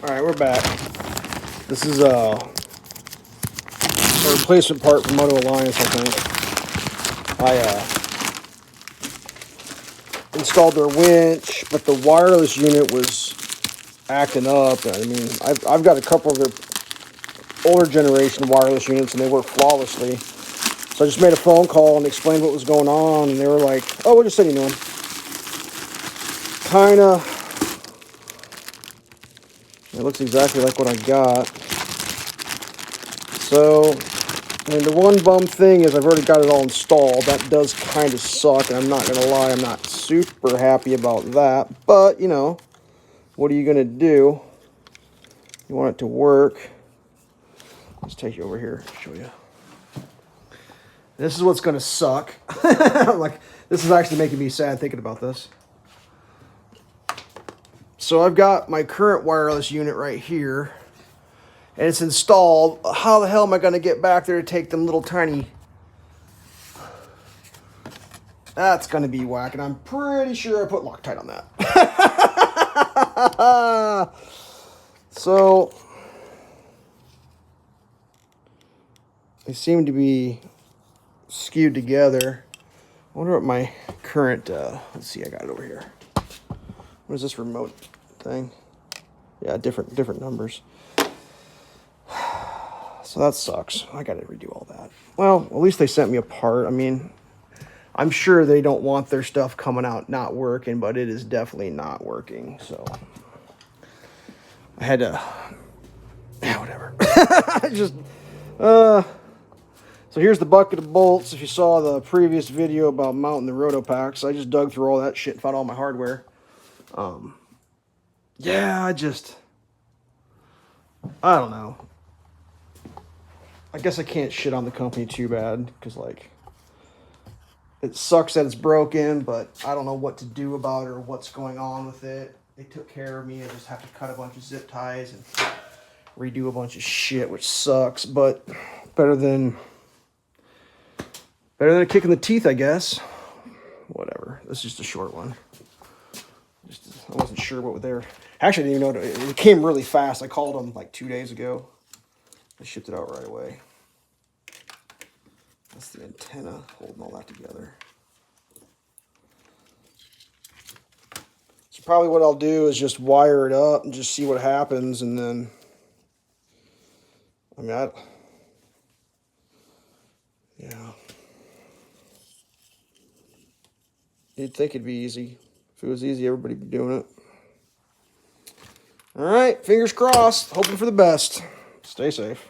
Alright, we're back. This is a replacement part for MotoAlliance, I think. I installed their winch, but the wireless unit was acting up. I mean, I've got a couple of their older generation wireless units, and they work flawlessly. So I just made a phone call and explained what was going on, and they were like, oh, we'll just send you a new one. Kinda. It looks exactly like what I got. So, I mean, the one bum thing is I've already got it all installed. That does kind of suck, and I'm not going to lie, I'm not super happy about that. But, you know, what are you going to do? You want it to work. Let's take you over here and show you. This is what's going to suck. Like, this is actually making me sad thinking about this. So I've got my current wireless unit right here, and it's installed. How the hell am I going to get back there to take them little tiny... That's going to be whack, and I'm pretty sure I put Loctite on that. So, they seem to be skewed together. I wonder what my current... let's see, I got it over here. What is this remote thing? Yeah, different numbers. So that sucks. I got to redo all that. Well, at least they sent me a part. I mean, I'm sure they don't want their stuff coming out not working, but it is definitely not working. So I had to, yeah, whatever. So here's the bucket of bolts. If you saw the previous video about mounting the roto packs, I just dug through all that shit and found all my hardware. Yeah, I don't know. I guess I can't shit on the company too bad, because, like, it sucks that it's broken, but I don't know what to do about it or what's going on with it. They took care of me. I just have to cut a bunch of zip ties and redo a bunch of shit, which sucks, but better than a kick in the teeth, I guess. Whatever. This is just a short one. I wasn't sure what they were. Actually, I didn't even know it came really fast. I called them like 2 days ago. I shipped it out right away. That's the antenna holding all that together. So probably what I'll do is just wire it up and just see what happens, and then yeah. You'd think it'd be easy. If it was easy, everybody'd be doing it. All right, fingers crossed. Hoping for the best. Stay safe.